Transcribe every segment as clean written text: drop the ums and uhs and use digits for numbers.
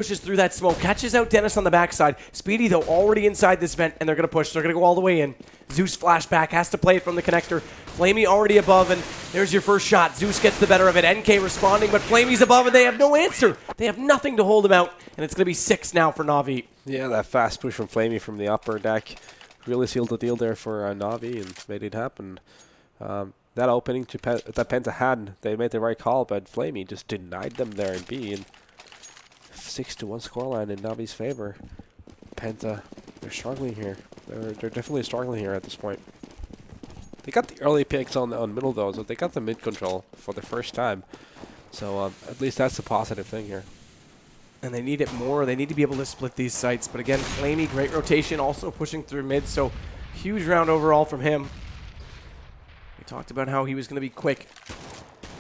Pushes through that smoke, catches out Dennis on the backside. Speedy, though, already inside this vent, and they're going to push. They're going to go all the way in. Zeus flashback, has to play it from the connector. Flamey already above, and there's your first shot. Zeus gets the better of it. NK responding, but Flamey's above, and they have no answer. They have nothing to hold him out, and it's going to be 6 now for NaVi. Yeah, that fast push from Flamey from the upper deck really sealed the deal there for NaVi and made it happen. That opening that Penta had, they made the right call, but Flamey just denied them there in B. And 6-1 scoreline in NaVi's favor. Penta, they're struggling here. They're definitely struggling here at this point. They got the early picks on middle though, so they got the mid control for the first time. So at least that's a positive thing here. And they need it more. They need to be able to split these sites. But again, Flamey, great rotation, also pushing through mid. So huge round overall from him. We talked about how he was going to be quick,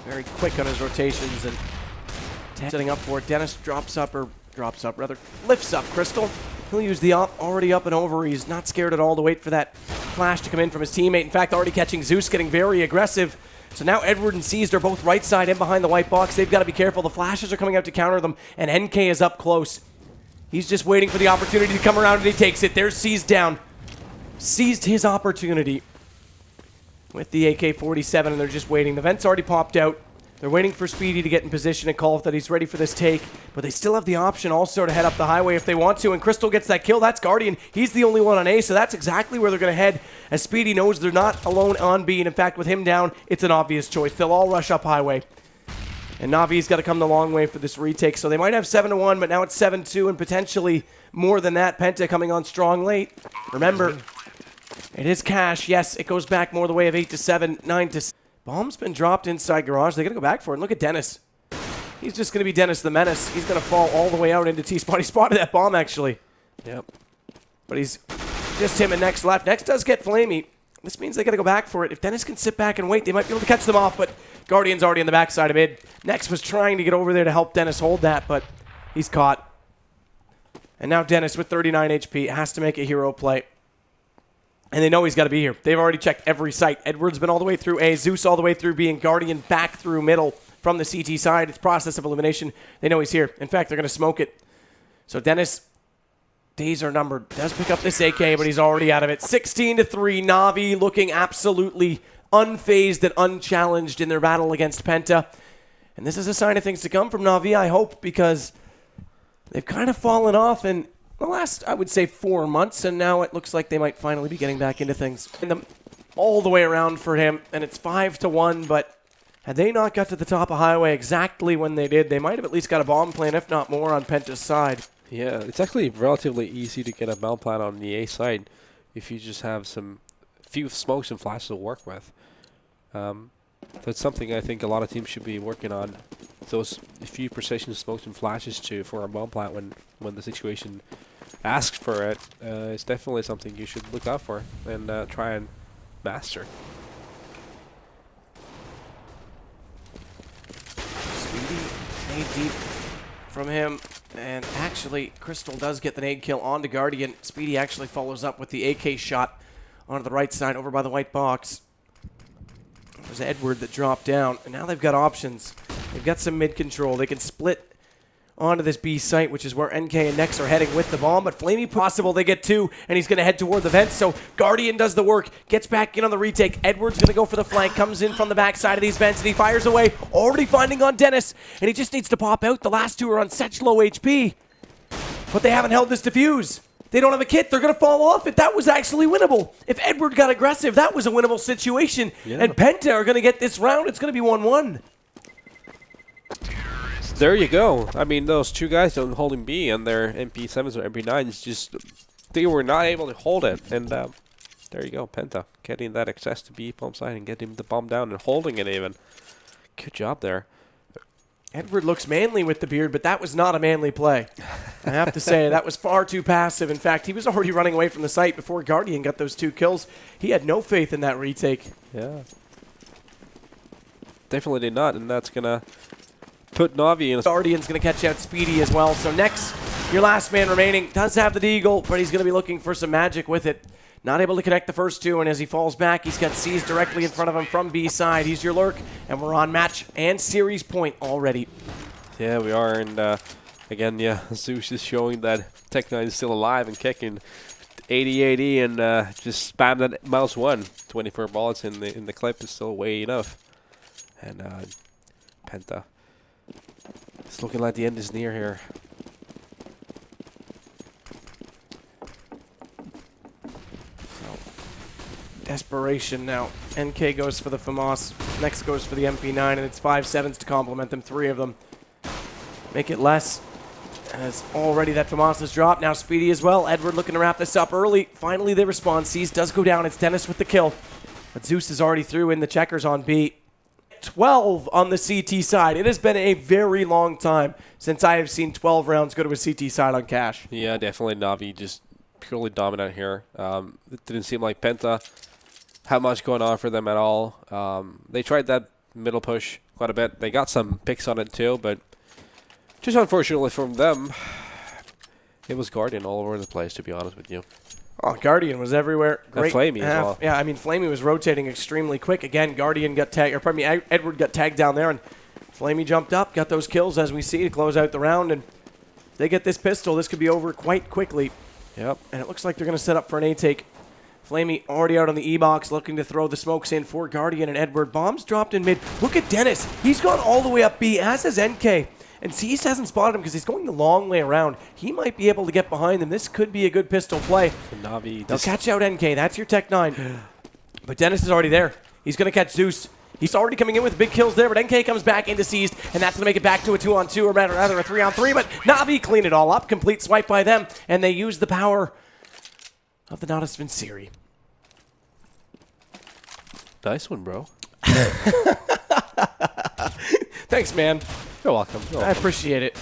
very quick on his rotations, and setting up for it. Dennis lifts up Crystal. He'll use the already up and over. He's not scared at all to wait for that flash to come in from his teammate. In fact, already catching Zeus, getting very aggressive. So now Edward and Seized are both right side in behind the white box. They've got to be careful. The flashes are coming out to counter them, and NK is up close. He's just waiting for the opportunity to come around, and he takes it. There's Seized down. Seized his opportunity with the AK-47, and they're just waiting. The vent's already popped out. They're waiting for Speedy to get in position and call that he's ready for this take, but they still have the option also to head up the highway if they want to, and Crystal gets that kill. That's Guardian. He's the only one on A, so that's exactly where they're going to head, as Speedy knows they're not alone on B, and in fact, with him down, it's an obvious choice. They'll all rush up highway. And NaVi's got to come the long way for this retake, so they might have 7-1, but now it's 7-2, and potentially more than that. Penta coming on strong late. Remember, it is cash. Yes, it goes back more the way of 8-7, 9-6. Bomb's been dropped inside garage. They're going to go back for it. And look at Dennis. He's just going to be Dennis the Menace. He's going to fall all the way out into T-spot. He spotted that bomb, actually. Yep. But he's just him and Next left. Next does get Flamey. This means they got to go back for it. If Dennis can sit back and wait, they might be able to catch them off, but Guardian's already on the backside of mid. Next was trying to get over there to help Dennis hold that, but he's caught. And now Dennis with 39 HP has to make a hero play. And they know he's got to be here. They've already checked every site. Edward's been all the way through A, Zeus all the way through B, and Guardian back through middle from the CT side. It's process of elimination. They know he's here. In fact, they're going to smoke it. So Dennis, days are numbered. Does pick up this AK, but he's already out of it. 16-3, NaVi looking absolutely unfazed and unchallenged in their battle against Penta. And this is a sign of things to come from NaVi, I hope, because they've kind of fallen off in the last, I would say, 4 months, and now it looks like they might finally be getting back into things. And them all the way around for him, and it's 5-1, but had they not got to the top of highway exactly when they did, they might have at least got a bomb plan, if not more, on Penta's side. Yeah, it's actually relatively easy to get a bomb plan on the A side if you just have few smokes and flashes to work with. That's something I think a lot of teams should be working on. Those few precision smokes and flashes for a bomb plant when the situation asks for it, it's definitely something you should look out for and try and master. Speedy, nade deep from him, and actually Crystal does get the nade kill onto Guardian. Speedy actually follows up with the AK shot onto the right side over by the white box. There's Edward that dropped down, and now they've got options. They've got some mid control. They can split onto this B site, which is where NK and Nex are heading with the bomb, but Flamey possible. They get 2, and he's going to head toward the vent, so Guardian does the work, gets back in on the retake. Edward's going to go for the flank, comes in from the backside of these vents, and he fires away, already finding on Dennis, and he just needs to pop out. The last 2 are on such low HP, but they haven't held this defuse. They don't have a kit. They're going to fall off it. That was actually winnable. If Edward got aggressive, that was a winnable situation, and Penta are going to get this round. It's going to be 1-1. There you go. I mean, those 2 guys holding B and their MP7s or MP9s, just they were not able to hold it. And there you go, Penta getting that access to B bomb side and getting the bomb down and holding it even. Good job there. Edward looks manly with the beard, but that was not a manly play. I have to say, that was far too passive. In fact, he was already running away from the site before Guardian got those 2 kills. He had no faith in that retake. Yeah. Definitely did not, and that's going to put NaVi in a... Guardian's going to catch out Speedy as well. So next, your last man remaining does have the deagle, but he's going to be looking for some magic with it. Not able to connect the first 2, and as he falls back, he's got Seized directly in front of him from B side. He's your lurk, and we're on match and series point already. Yeah, we are, and Again, yeah, Zeus is showing that Tech9 is still alive and kicking 80-80 and just spam that mouse 1. 24 bullets in the clip is still way enough. And Penta. It's looking like the end is near here. Desperation now. NK goes for the FAMAS. Next goes for the MP9, and it's 5-7s to complement them, 3 of them. Make it less, as already that FAMAS has dropped. Now Speedy as well. Edward looking to wrap this up early. Finally they respond. Seas does go down. It's Dennis with the kill. But Zeus is already through in the checkers on B. 12 on the CT side. It has been a very long time since I have seen 12 rounds go to a CT side on Cash. Yeah, definitely NaVi just purely dominant here. It didn't seem like Penta had much going on for them at all. They tried that middle push quite a bit. They got some picks on it too, but just unfortunately from them, it was Guardian all over the place, to be honest with you. Oh, Guardian was everywhere. Great Flamey as well. Yeah, I mean, Flamey was rotating extremely quick. Again, Guardian got tagged, or pardon me, Edward got tagged down there, and Flamey jumped up, got those kills as we see to close out the round, and if they get this pistol, this could be over quite quickly. Yep. And it looks like they're going to set up for an A-take. Flamey already out on the E-box, looking to throw the smokes in for Guardian and Edward. Bombs dropped in mid. Look at Dennis. He's gone all the way up B, as is NK. And Cease hasn't spotted him because he's going the long way around. He might be able to get behind them. This could be a good pistol play. NaVi. They'll catch out NK. That's your Tech9. But Dennis is already there. He's going to catch Zeus. He's already coming in with big kills there, but NK comes back into Seized, and that's going to make it back to a 2-on-2, or rather a 3-on-3, but NaVi clean it all up. Complete swipe by them, and they use the power of the Natus Vincere. Nice one, bro. Thanks, man. You're welcome. You're I welcome. appreciate it.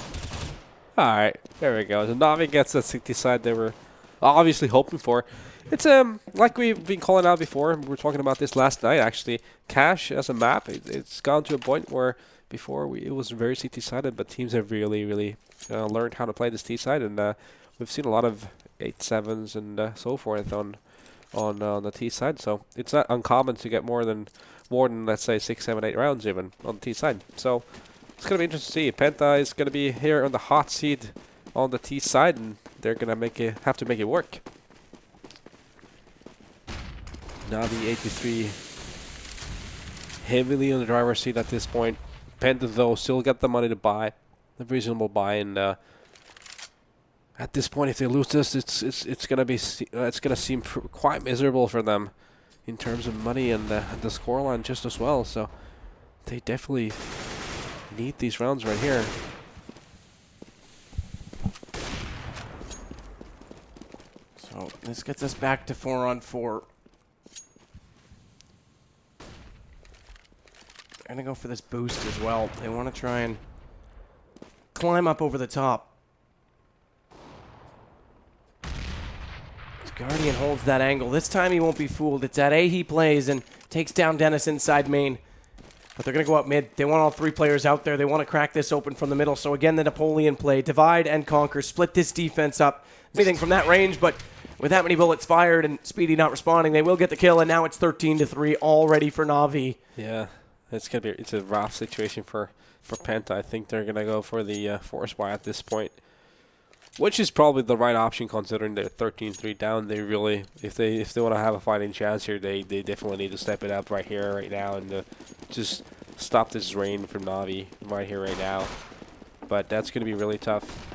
All right, there we go. So NaVi gets the 60 side they were obviously hoping for. It's like we've been calling out before. We were talking about this last night, actually. Cache as a map, it's gone to a point where before it was very CT sided, but teams have really learned how to play this T side, and we've seen a lot of 8-7s and so forth on the T side. So it's not uncommon to get more than let's say 6, 7, 8 rounds even on the T side. So it's gonna be interesting to see. Penta is gonna be here on the hot seat on the T side, and they're gonna have to make it work. NaVi 83 heavily on the driver's seat at this point. Penta though still got the money to buy, a reasonable buy, and at this point, if they lose this, it's gonna seem quite miserable for them in terms of money and the scoreline just as well. So they definitely need these rounds right here. So this gets us back to 4-on-4. They're going to go for this boost as well. They want to try and climb up over the top. As Guardian holds that angle. This time he won't be fooled. It's at A he plays and takes down Dennis inside main. But they're going to go up mid. They want all 3 players out there. They want to crack this open from the middle. So again, the Napoleon play. Divide and conquer. Split this defense up. Anything from that range, but with that many bullets fired and Speedy not responding, they will get the kill, and now it's 13-3 already for NaVi. Yeah, it's a rough situation for Penta. I think they're gonna go for the force buy at this point, which is probably the right option considering they're 13-3 down. They really, if they want to have a fighting chance here, they definitely need to step it up right here, right now, and just stop this rain from NaVi right here, right now. But that's gonna be really tough.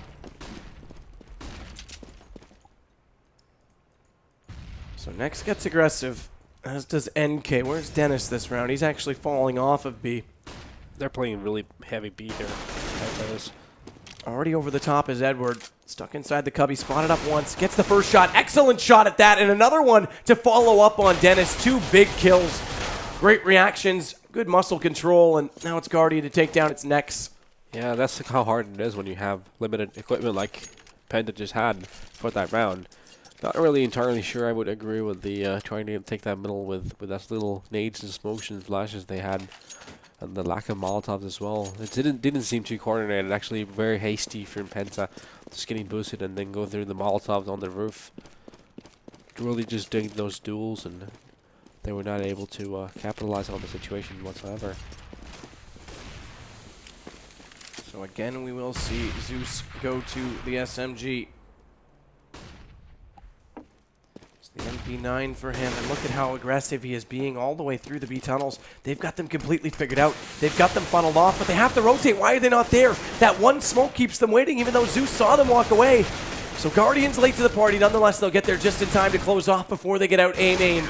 So next gets aggressive, as does NK. Where's Dennis this round? He's actually falling off of B. They're playing really heavy B here. Already over the top is Edward. Stuck inside the cubby, spotted up once, gets the first shot. Excellent shot at that, and another one to follow up on Dennis. 2 big kills. Great reactions, good muscle control, and now it's Guardian to take down its necks. Yeah, that's how hard it is when you have limited equipment like Penta just had for that round. Not really entirely sure I would agree with the trying to take that middle with that little nades and smokes and flashes they had, and the lack of Molotovs as well. It didn't seem too coordinated. Actually, very hasty from Penta, just getting boosted and then go through the Molotovs on the roof. Really just doing those duels, and they were not able to capitalize on the situation whatsoever. So again, we will see Zeus go to the SMG. It's the MP9 for him, and look at how aggressive he is being all the way through the B tunnels. They've got them completely figured out. They've got them funneled off, but they have to rotate. Why are they not there? That one smoke keeps them waiting, even though Zeus saw them walk away. So Guardian's late to the party. Nonetheless, they'll get there just in time to close off before they get out A main.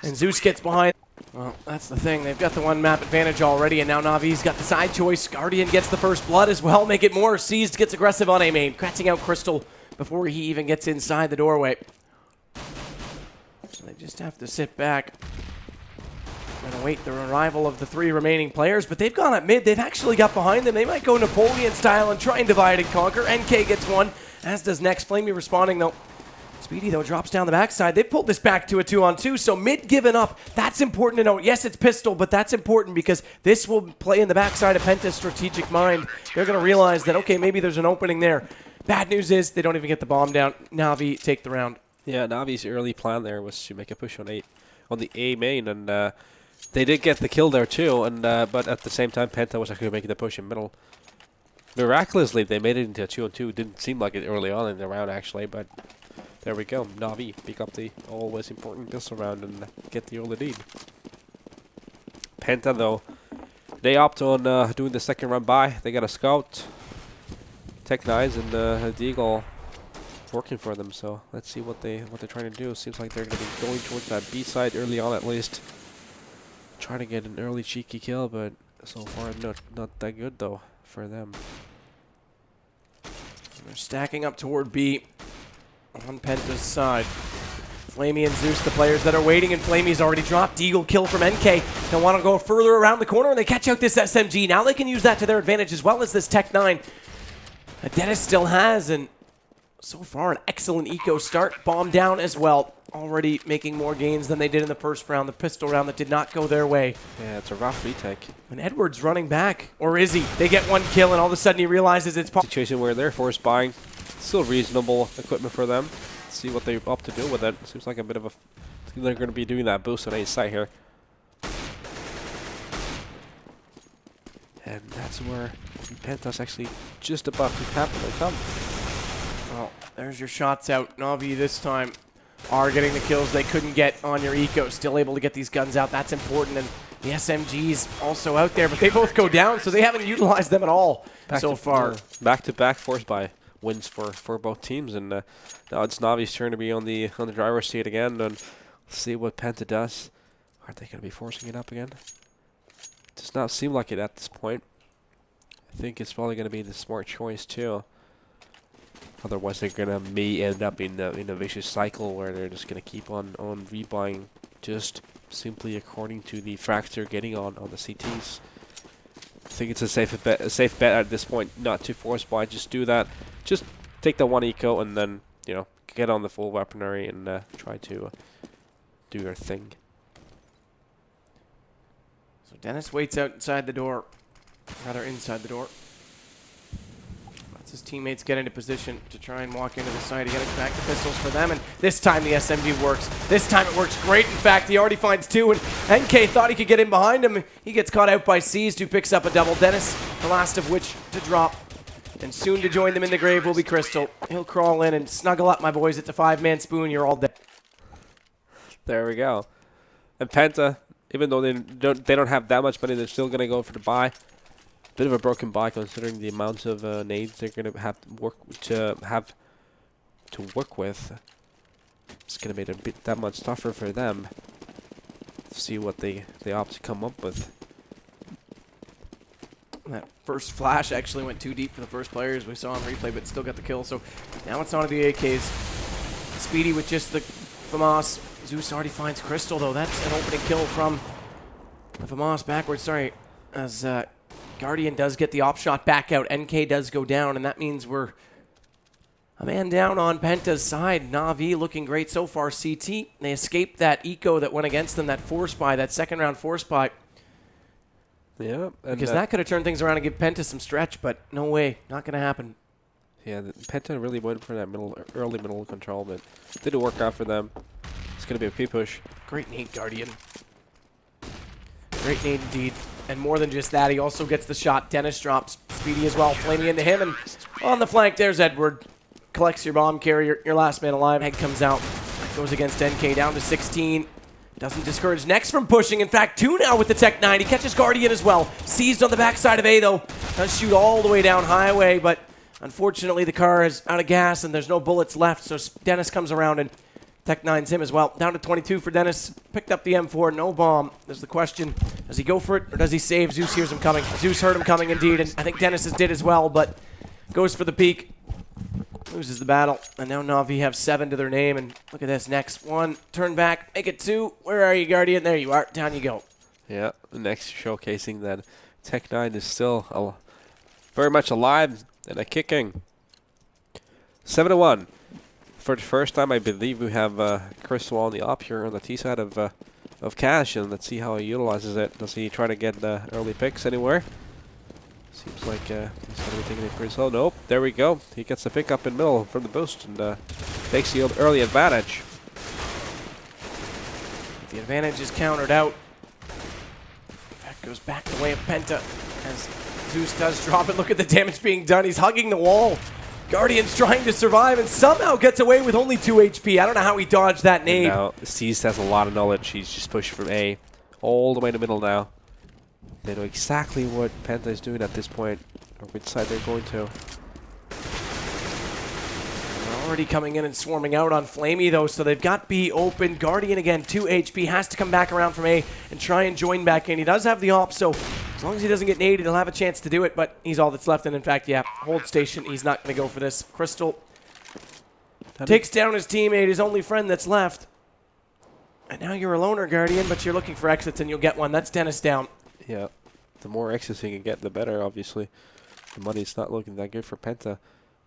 And Zeus gets behind. Well, that's the thing. They've got the one map advantage already, and now NaVi's got the side choice. Guardian gets the first blood as well. Make it more. Seized gets aggressive on A main, catching out Crystal before he even gets inside the doorway. So they just have to sit back and await the arrival of the 3 remaining players. But they've gone up mid. They've actually got behind them. They might go Napoleon style and try and divide and conquer. NK gets one, as does next. Flamey responding, though. Speedy, though, drops down the backside. They pulled this back to a 2-on-2, so mid given up. That's important to note. Yes, it's pistol, but that's important because this will play in the backside of Penta's strategic mind. They're going to realize that, okay, maybe there's an opening there. Bad news is they don't even get the bomb down. NaVi take the round. Yeah, NaVi's early plan there was to make a push on the A main, and they did get the kill there too. And but at the same time, Penta was actually making the push in middle. Miraculously, they made it into a 2-on-2. Didn't seem like it early on in the round actually, but there we go. NaVi pick up the always important pistol round and get the early lead. Penta though, they opt on doing the second run by. They got a scout, Tech 9s, and a Deagle working for them. So let's see what they're trying to do. Seems like they're going to be going towards that B side early on at least. Trying to get an early cheeky kill, but so far not that good though for them. They're stacking up toward B on Penta's side. Flamey and Zeus, the players that are waiting, and Flamey's already dropped. Deagle kill from NK. They'll want to go further around the corner, and they catch out this SMG. Now they can use that to their advantage as well as this Tech 9 that Dennis still has, and so far an excellent eco start. Bomb down as well. Already making more gains than they did in the first round. The pistol round that did not go their way. Yeah, it's a rough retake. And Edwards running back. Or is he? They get one kill, and all of a sudden he realizes it's situation where they're force buying. Still reasonable equipment for them. Let's see what they're up to do with it. Seems like a bit of a... They're going to be doing that boost on A site here. And that's where Penta's actually just about to happen. They come. Well, there's your shots out. NaVi this time are getting the kills they couldn't get on your eco. Still able to get these guns out. That's important. And the SMG's also out there, but they both go down, so they haven't utilized them at all so far. Back-to-back force buy wins for both teams, and now it's NaVi's turn to be on the driver's seat again, and see what Penta does. Are they going to be forcing it up again? Does not seem like it at this point. I think it's probably going to be the smart choice too. Otherwise, they're gonna end up in a vicious cycle where they're just gonna keep on rebuying just simply according to the frags they're getting on the CTs. I think it's a safe bet at this point not to force buy. Just do that. Just take the one eco and then get on the full weaponry and try to do your thing. So Dennis waits outside the door, rather inside the door. His teammates get into position to try and walk into the site. He gets back the pistols for them, and this time the SMG works. This time it works great. In fact, he already finds 2, and NK thought he could get in behind him. He gets caught out by Seized, who picks up a double. Dennis, the last of which to drop. And soon to join them in the grave will be Crystal. He'll crawl in and snuggle up, my boys. It's a 5-man spoon. You're all dead. There we go. And Penta, even though they don't have that much money, they're still going to go for the buy. Bit of a broken buy considering the amount of nades they're going to have to work with. It's going to make it a bit that much tougher for them. Let's see what they opt to come up with. That first flash actually went too deep for the first player, as we saw on replay, but still got the kill. So now it's on to the AKs. Speedy with just the FAMAS. Zeus already finds Crystal, though. That's an opening kill from the FAMAS backwards. Sorry, as Guardian does get the op shot back out. NK does go down, and that means we're a man down on Penta's side. NaVi looking great so far. CT, they escaped that eco that went against them, that force buy, that second round force buy. Yeah. Because that could have turned things around and give Penta some stretch, but no way. Not going to happen. Yeah, Penta really went for that early middle control, but didn't work out for them. It's going to be a P push. Great nade, Guardian. Great nade indeed. And more than just that, he also gets the shot. Dennis drops Speedy as well, flaming into him. And on the flank, there's Edward. Collects your bomb carrier, your last man alive. Head comes out, goes against NK, down to 16. Doesn't discourage Next from pushing. In fact, 2 now with the Tech 9. He catches Guardian as well. Seized on the backside of A, though. Does shoot all the way down highway, but unfortunately the car is out of gas and there's no bullets left. So Dennis comes around and Tech 9's him as well. Down to 22 for Dennis. Picked up the M4, no bomb. There's the question, does he go for it or does he save? Zeus hears him coming. Zeus heard him coming indeed, and I think Dennis did as well, but goes for the peak. Loses the battle, and now NaVi have 7 to their name, and look at this. Next 1, turn back, make it 2. Where are you, Guardian? There you are. Down you go. Yeah, Next showcasing that Tech 9 is still very much alive and kicking. 7-1. For the first time, I believe we have Crystal on the op here on the T side of Cash, and let's see how he utilizes it. Does he try to get early picks anywhere? Seems like he's going to be taking it pretty slow. Nope, there we go. He gets the pick up in middle from the boost and takes the early advantage. The advantage is countered out. That goes back the way of Penta as Zeus does drop it. Look at the damage being done. He's hugging the wall. Guardian's trying to survive and somehow gets away with only 2 HP. I don't know how he dodged that nade. And now C's has a lot of knowledge. He's just pushed from A all the way to middle now. They know exactly what Penta is doing at this point, or which side they're going to. They're already coming in and swarming out on Flamey, though, so they've got B open. Guardian, again, 2 HP, has to come back around from A and try and join back in. He does have the op, so as long as he doesn't get naded, he'll have a chance to do it, but he's all that's left. And in fact, yeah, hold station. He's not going to go for this. Crystal takes down his teammate, his only friend that's left. And now you're a loner, Guardian, but you're looking for exits and you'll get one. That's Dennis down. Yeah, the more exits he can get, the better, obviously. The money's not looking that good for Penta,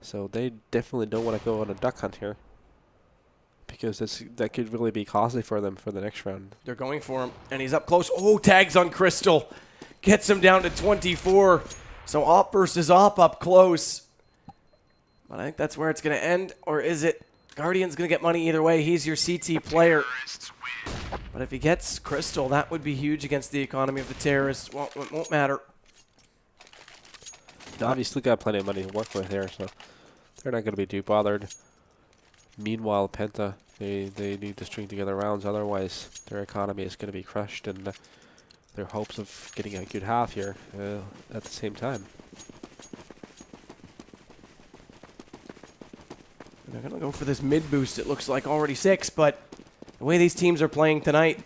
so they definitely don't want to go on a duck hunt here, because that could really be costly for them for the next round. They're going for him, and he's up close. Oh, tags on Crystal. Gets him down to 24. So op versus op up close. But I think that's where it's going to end, or is it? Guardian's going to get money either way. He's your CT player. But if he gets Crystal, that would be huge against the economy of the terrorists. It won't matter. NaVi still got plenty of money to work with here, so they're not going to be too bothered. Meanwhile, Penta, they need to string together rounds, otherwise their economy is going to be crushed, and their hopes of getting a good half here at the same time. They're going to go for this mid boost, it looks like already 6, but the way these teams are playing tonight,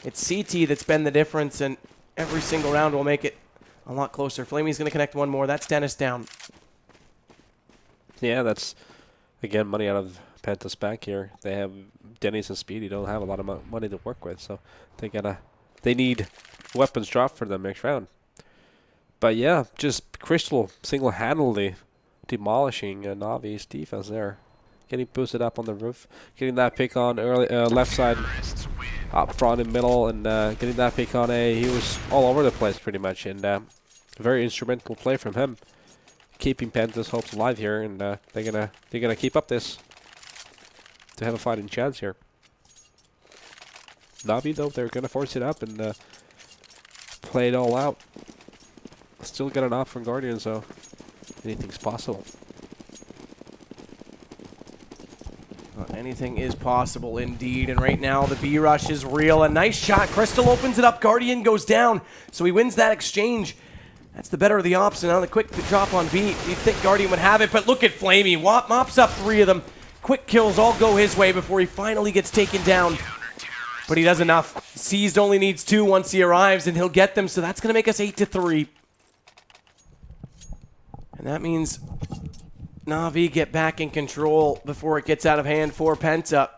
it's CT that's been the difference, and every single round will make it a lot closer. Flamey's going to connect one more. That's Dennis down. Yeah, that's, again, money out of Penta's back here. They have Dennis and Speedy, don't have a lot of money to work with, so they need weapons dropped for them next round. But yeah, just Crystal single-handedly demolishing NaVi's defense there. Getting boosted up on the roof, getting that pick on early left side, up front and middle, and getting that pick on A. He was all over the place pretty much, and very instrumental play from him, keeping Penta's hopes alive here, and they're gonna keep up this to have a fighting chance here. NaVi though, they're gonna force it up and play it all out. Still get an op from Guardian, so anything's possible. Anything is possible indeed, and right now the B rush is real. A nice shot. Crystal opens it up. Guardian goes down, so he wins that exchange. That's the better of the ops, and now the quick drop on B. You'd think Guardian would have it, but look at Flamey. Mops up 3 of them. Quick kills all go his way before he finally gets taken down. But he does enough. Seized only needs 2 once he arrives, and he'll get them, so that's going to make us 8-3. And that means NaVi get back in control before it gets out of hand for Penta.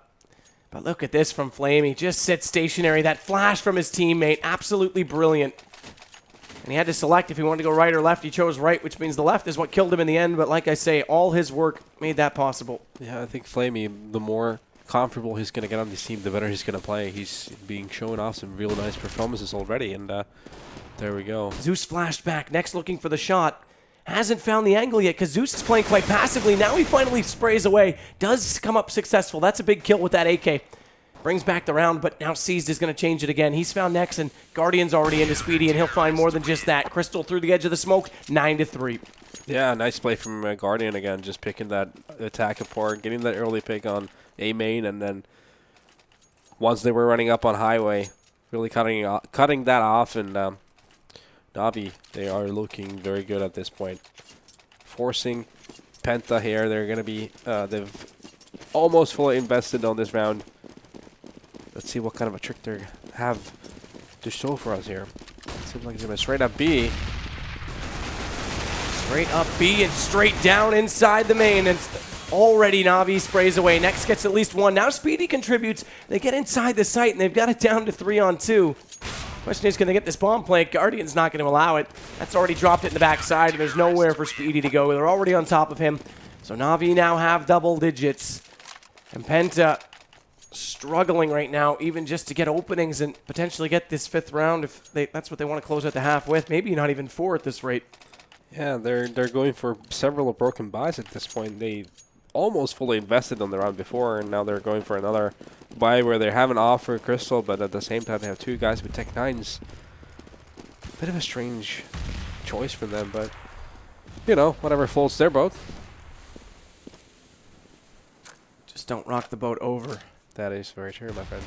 But look at this from Flamey. Just sits stationary. That flash from his teammate, absolutely brilliant. And he had to select if he wanted to go right or left. He chose right, which means the left is what killed him in the end. But like I say, all his work made that possible. Yeah, I think Flamey, the more comfortable he's going to get on this team, the better he's going to play. He's being shown off some real nice performances already, and there we go. Zeus flashed back. Next looking for the shot. Hasn't found the angle yet because Zeus is playing quite passively. Now he finally sprays away. Does come up successful. That's a big kill with that AK. Brings back the round, but now Seized is going to change it again. He's found next, and Guardian's already into Speedy, and he'll find more than just that. Crystal through the edge of the smoke, 9-3. Yeah, nice play from Guardian again, just picking that attack apart, getting that early pick on A main, and then once they were running up on Highway, really cutting that off, and NaVi, they are looking very good at this point. Forcing Penta here, they're going to be, they've almost fully invested on this round. Let's see what kind of a trick they have to show for us here. Seems like they're going to straight up B. Straight up B and straight down inside the main. And already NaVi sprays away. Next gets at least one. Now Speedy contributes. They get inside the site, and they've got it down to 3-on-2. Question is, can they get this bomb plant? Guardian's not going to allow it. That's already dropped it in the backside, and there's nowhere for Speedy to go. They're already on top of him. So NaVi now have double digits. And Penta struggling right now, even just to get openings and potentially get this 5th round if that's what they want to close out the half with. Maybe not even 4 at this rate. Yeah, they're going for several broken buys at this point. They almost fully invested on the round before, and now they're going for another buy where they have an offer Crystal, but at the same time they have 2 guys with Tech 9s. Bit of a strange choice for them, but you know, whatever floats their boat. Just don't rock the boat over. That is very true, my friend.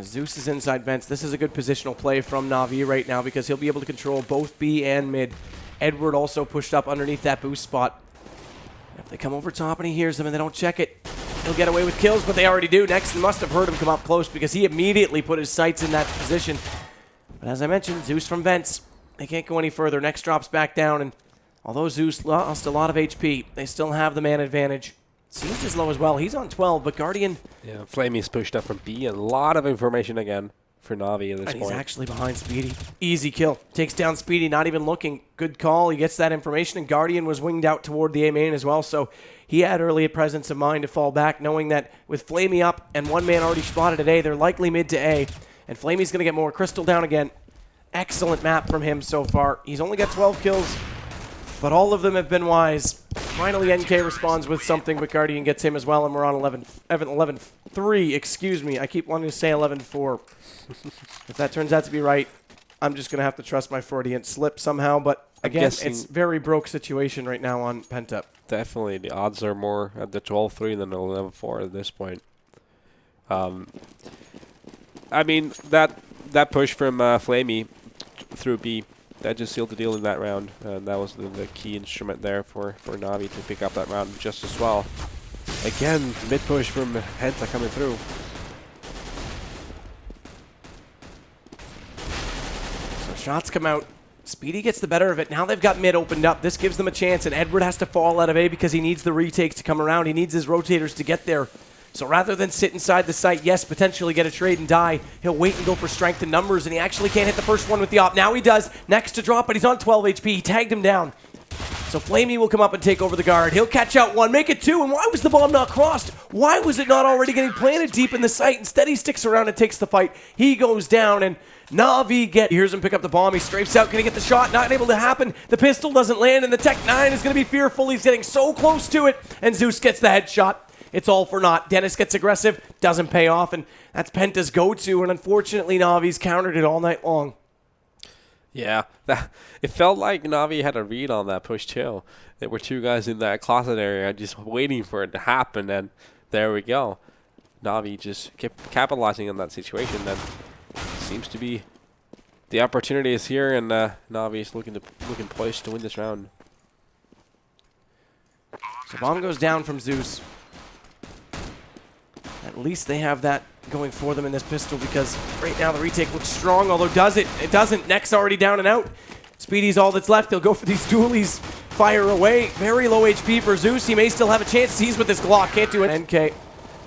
Zeus is inside vents. This is a good positional play from NaVi right now because he'll be able to control both B and mid. Edward also pushed up underneath that boost spot. If they come over top and he hears them and they don't check it, he'll get away with kills, but they already do. Next, they must have heard him come up close because he immediately put his sights in that position. But as I mentioned, Zeus from vents. They can't go any further. Next drops back down, and although Zeus lost a lot of HP, they still have the man advantage. Seems as low as well. He's on 12, but Guardian... Yeah, Flamey's pushed up from B, and a lot of information again for NaVi at this point. He's actually behind Speedy. Easy kill. Takes down Speedy, not even looking. Good call. He gets that information, and Guardian was winged out toward the A main as well, so he had early presence of mind to fall back, knowing that with Flamey up and one man already spotted at A, they're likely mid to A, and Flamey's going to get more. Crystal down again. Excellent map from him so far. He's only got 12 kills, but all of them have been wise. Finally, NK responds with something, but Guardian gets him as well, and we're on 11-3, excuse me. I keep wanting to say 11-4. If that turns out to be right, I'm just going to have to trust my Freudian slip somehow, but again, it's very broke situation right now on Penta. Definitely, the odds are more at the 12-3 than the 11-4 at this point. I mean, that push from Flamey through B, that just sealed the deal in that round. That was the key instrument there for NaVi to pick up that round just as well. Again, mid push from Penta coming through. So shots come out. Speedy gets the better of it. Now they've got mid opened up. This gives them a chance, and Edward has to fall out of A because he needs the retakes to come around. He needs his rotators to get there. So rather than sit inside the site, yes, potentially get a trade and die, he'll wait and go for strength and numbers, and he actually can't hit the first one with the op. Now he does. Next to drop, but he's on 12 HP. He tagged him down. So Flamey will come up and take over the guard. He'll catch out one, make it 2, and why was the bomb not crossed? Why was it not already getting planted deep in the site? Instead, he sticks around and takes the fight. He goes down, and NaVi hears him pick up the bomb. He strafes out. Can he get the shot? Not able to happen. The pistol doesn't land, and the Tech 9 is going to be fearful. He's getting so close to it, and Zeus gets the headshot. It's all for naught. Dennis gets aggressive, doesn't pay off, and that's Penta's go-to, and unfortunately NaVi's countered it all night long. Yeah, it felt like NaVi had a read on that push too. There were 2 guys in that closet area just waiting for it to happen, and there we go. NaVi just kept capitalizing on that situation, and seems to be the opportunity is here, and NaVi is looking poised to win this round. So bomb goes down from Zeus. At least they have that going for them in this pistol because right now the retake looks strong, although does it? It doesn't. Neck's already down and out. Speedy's all that's left. He'll go for these dualies. Fire away. Very low HP for Zeus. He may still have a chance. He's with his Glock. Can't do it. NK.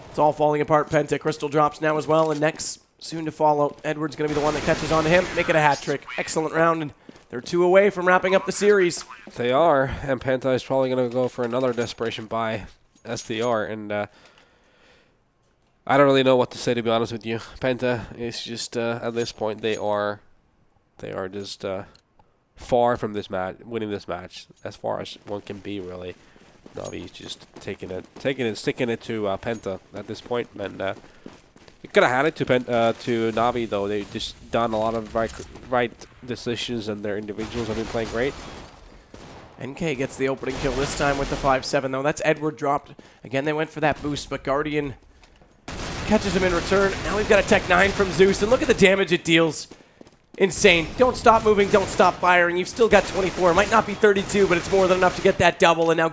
It's all falling apart. Penta. Crystal drops now as well, and Neck's soon to follow. Edward's going to be the one that catches on to him. Make it a hat trick. Excellent round, and they're 2 away from wrapping up the series. They are, and Penta is probably going to go for another desperation buy, SDR, and I don't really know what to say, to be honest with you. Penta is just at this point they are just far from this match, winning this match as far as one can be, really. NaVi is just taking it, sticking it to Penta at this point, and You could have had it to NaVi though. They just done a lot of right decisions, and their individuals have been playing great. NK gets the opening kill this time with the 5-7 though. That's Edward dropped. Again, they went for that boost, but Guardian catches him in return. Now we've got a Tech 9 from Zeus, and look at the damage it deals. Insane. Don't stop moving, don't stop firing. You've still got 24. It might not be 32, but it's more than enough to get that double, and now